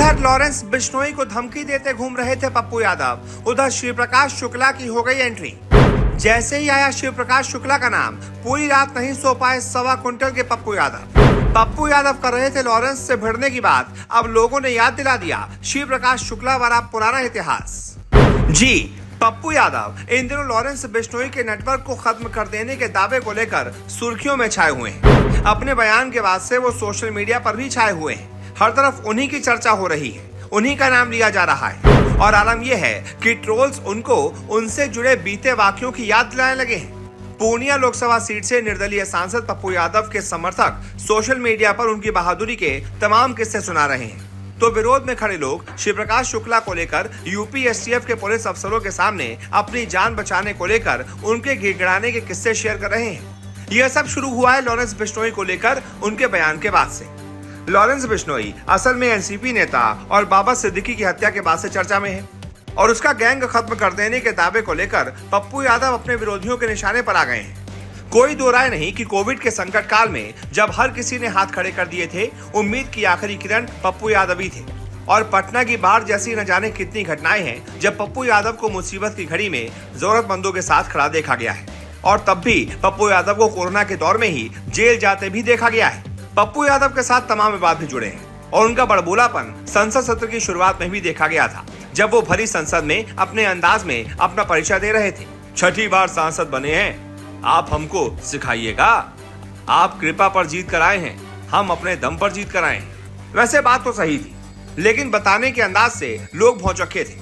इधर लॉरेंस बिश्नोई को धमकी देते घूम रहे थे पप्पू यादव, उधर शिव प्रकाश शुक्ला की हो गई एंट्री। जैसे ही आया शिव प्रकाश शुक्ला का नाम, पूरी रात नहीं सो पाए 1.25 क्विंटल के पप्पू यादव कर रहे थे लॉरेंस से भिड़ने की बात। अब लोगों ने याद दिला दिया शिव प्रकाश शुक्ला वाला पुराना इतिहास। जी, पप्पू यादव इन दिनों लॉरेंस बिश्नोई के नेटवर्क को खत्म कर देने के दावे को लेकर सुर्खियों में छाए हुए हैं। अपने बयान के बाद से वो सोशल मीडिया पर भी छाए हुए हैं। हर तरफ उन्हीं की चर्चा हो रही है, उन्हीं का नाम लिया जा रहा है और आलम यह है कि ट्रोल्स उनको उनसे जुड़े बीते वाक्यों की याद दिलाने लगे हैं। पूर्णिया लोकसभा सीट से निर्दलीय सांसद पप्पू यादव के समर्थक सोशल मीडिया पर उनकी बहादुरी के तमाम किस्से सुना रहे हैं, तो विरोध में खड़े लोग शिव प्रकाश शुक्ला को लेकर यूपी एसटीएफ के पुलिस अफसरों के सामने अपनी जान बचाने को लेकर उनके गिड़गिड़ाने के किस्से शेयर कर रहे हैं। यह सब शुरू हुआ है लॉरेंस बिश्नोई को लेकर उनके बयान के बाद से। लॉरेंस बिश्नोई असल में एनसीपी नेता और बाबा सिद्दीकी की हत्या के बाद से चर्चा में है और उसका गैंग खत्म कर देने के दावे को लेकर पप्पू यादव अपने विरोधियों के निशाने पर आ गए हैं। कोई दो राय नहीं कि कोविड के संकट काल में जब हर किसी ने हाथ खड़े कर दिए थे, उम्मीद की आखिरी किरण पप्पू यादव ही थे। और पटना की बाढ़ जैसी न जाने कितनी घटनाएं हैं जब पप्पू यादव को मुसीबत की घड़ी में जरूरतमंदों के साथ खड़ा देखा गया है और तब भी पप्पू यादव को कोरोना के दौर में ही जेल जाते भी देखा गया है। पप्पू यादव के साथ तमाम विवाद भी जुड़े हैं और उनका बड़बोलापन संसद सत्र की शुरुआत में भी देखा गया था, जब वो भरी संसद में अपने अंदाज में अपना परिचय दे रहे थे। 6ठी बार सांसद बने हैं, आप हमको सिखाइएगा, आप कृपा पर जीत कर आए हैं, हम अपने दम पर जीत कर आए हैं। वैसे बात तो सही थी, लेकिन बताने के अंदाज से लोग भौचक्के थे।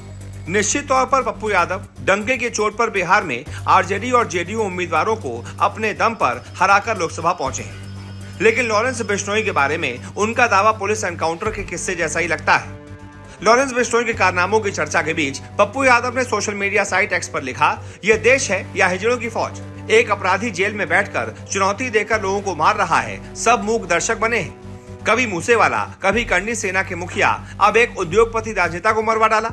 निश्चित तौर पर पप्पू यादव डंके की चोट पर बिहार में आरजेडी और जेडीयू उम्मीदवारों को अपने दम पर हराकर लोकसभा पहुंचे हैं, लेकिन लॉरेंस बिश्नोई के बारे में उनका दावा पुलिस एनकाउंटर के किस्से जैसा ही लगता है। लॉरेंस बिश्नोई के कारनामों की चर्चा के बीच पप्पू यादव ने सोशल मीडिया साइट एक्स पर लिखा, यह देश है या हिजड़ों की फौज। एक अपराधी जेल में बैठकर चुनौती देकर लोगों को मार रहा है, सब मूक दर्शक बने हैं। कभी मूसेवाला, कभी कर्णी सेना के मुखिया, अब एक उद्योगपति राजनेता को मरवा डाला।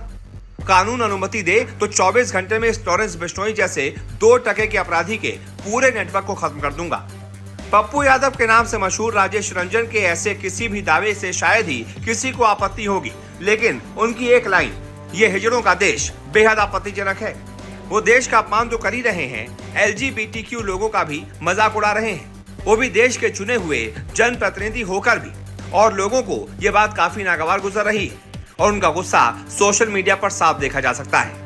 कानून अनुमति दे तो 24 घंटे में इस लॉरेंस बिश्नोई जैसे 2 टके के अपराधी के पूरे नेटवर्क को खत्म कर दूंगा। पप्पू यादव के नाम से मशहूर राजेश रंजन के ऐसे किसी भी दावे से शायद ही किसी को आपत्ति होगी, लेकिन उनकी एक लाइन, ये हिजड़ों का देश, बेहद आपत्तिजनक है। वो देश का अपमान तो कर ही रहे हैं, LGBTQ लोगों का भी मजाक उड़ा रहे हैं, वो भी देश के चुने हुए जनप्रतिनिधि होकर भी। और लोगों को ये बात काफी नागवार गुजर रही है और उनका गुस्सा सोशल मीडिया पर साफ देखा जा सकता है।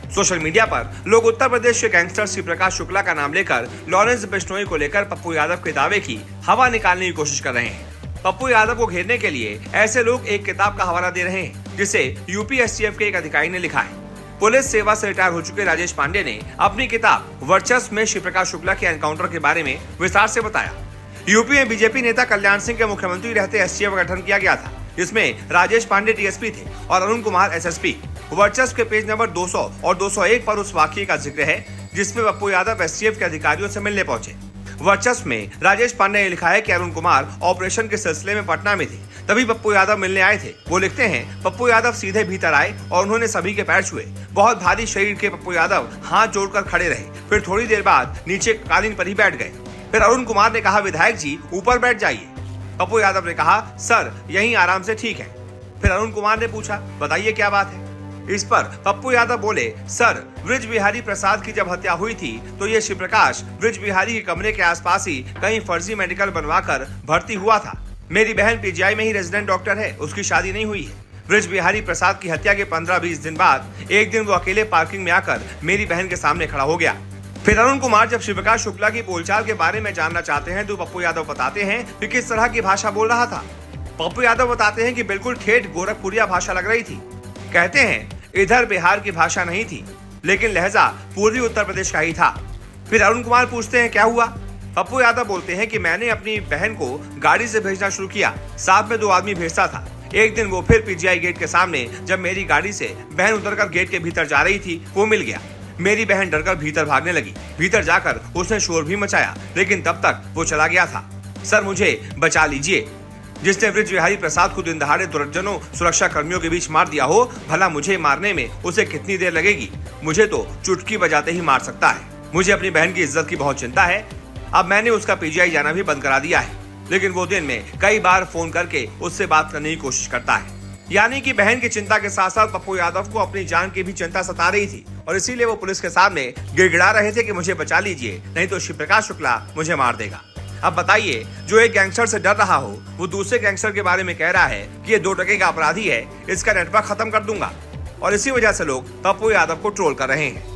सोशल मीडिया पर लोग उत्तर प्रदेश के गैंगस्टर शिव प्रकाश शुक्ला का नाम लेकर लॉरेंस बिश्नोई को लेकर पप्पू यादव के दावे की हवा निकालने की कोशिश कर रहे हैं। पप्पू यादव को घेरने के लिए ऐसे लोग एक किताब का हवाला दे रहे हैं, जिसे यूपी एसटीएफ के एक अधिकारी ने लिखा है। पुलिस सेवा से रिटायर हो चुके राजेश पांडे ने अपनी किताब वर्चस्व में शिव प्रकाश शुक्ला के एनकाउंटर के बारे में विस्तार से बताया। यूपी में बीजेपी नेता कल्याण सिंह के मुख्यमंत्री रहते एसटीएफ का गठन किया गया था, जिसमें राजेश पांडे टीएसपी थे और अरुण कुमार एसएसपी। वर्चस्व के पेज नंबर 200 और 201 पर उस वाकये का जिक्र है जिसमें पप्पू यादव एसटीएफ के अधिकारियों से मिलने पहुंचे। वर्चस्व में राजेश पांडे ने लिखा है कि अरुण कुमार ऑपरेशन के सिलसिले में पटना में थे, तभी पप्पू यादव मिलने आए थे। वो लिखते हैं, पप्पू यादव सीधे भीतर आए और उन्होंने सभी के पैर छुए। बहुत भारी शरीर के पप्पू यादव हाथ जोड़कर खड़े रहे, फिर थोड़ी देर बाद नीचे कालीन पर ही बैठ गए। फिर अरुण कुमार ने कहा, विधायक जी ऊपर बैठ जाइए। पप्पू यादव ने कहा, सर यहीं आराम से ठीक है। फिर अरुण कुमार ने पूछा, बताइए क्या बात है। इस पर पप्पू यादव बोले, सर ब्रिज बिहारी प्रसाद की जब हत्या हुई थी तो ये शिव प्रकाश ब्रिज बिहारी के कमरे के आसपास ही कहीं फर्जी मेडिकल बनवाकर भर्ती हुआ था। मेरी बहन पीजीआई में ही रेजिडेंट डॉक्टर है, उसकी शादी नहीं हुई है। ब्रिज बिहारी प्रसाद की हत्या के 15-20 दिन बाद एक दिन वो अकेले पार्किंग में आकर मेरी बहन के सामने खड़ा हो गया। फिर अरुण कुमार जब शिव प्रकाश शुक्ला की बोलचाल के बारे में जानना चाहते हैं तो पप्पू यादव बताते हैं कि किस तरह की भाषा बोल रहा था। पप्पू यादव बताते हैं कि बिल्कुल ठेठ गोरखपुरिया भाषा लग रही थी। कहते हैं, इधर बिहार की भाषा नहीं थी, लेकिन लहजा पूर्वी उत्तर प्रदेश का ही था। फिर अरुण कुमार पूछते हैं, क्या हुआ। पप्पू यादव बोलते हैं कि मैंने अपनी बहन को गाड़ी से भेजना शुरू किया, साथ में 2 आदमी भेजता था। एक दिन वो फिर पीजीआई गेट के सामने जब मेरी गाड़ी से बहन उतरकर गेट के भीतर जा रही थी, वो मिल गया। मेरी बहन डरकर भीतर भागने लगी। भीतर जाकर उसने शोर भी मचाया, लेकिन तब तक वो चला गया था। सर मुझे बचा लीजिए। जिसने ब्रिज बिहारी प्रसाद को दिन दहाड़े दर्जनों सुरक्षा कर्मियों के बीच मार दिया हो, भला मुझे मारने में उसे कितनी देर लगेगी। मुझे तो चुटकी बजाते ही मार सकता है। मुझे अपनी बहन की इज्जत की बहुत चिंता है। अब मैंने उसका पीजीआई जाना भी बंद करा दिया है, लेकिन वो दिन में कई बार फोन करके उससे बात करने की कोशिश करता है। यानी कि बहन की चिंता के साथ साथ पप्पू यादव को अपनी जान की भी चिंता सता रही थी और इसीलिए वो पुलिस के सामने गिड़गिड़ा रहे थे कि मुझे बचा लीजिए, नहीं तो शिव प्रकाश शुक्ला मुझे मार देगा। अब बताइए, जो एक गैंगस्टर से डर रहा हो वो दूसरे गैंगस्टर के बारे में कह रहा है कि ये 2 टके का अपराधी है, इसका नेटवर्क खत्म कर दूंगा। और इसी वजह से लोग पप्पू यादव को ट्रोल कर रहे हैं।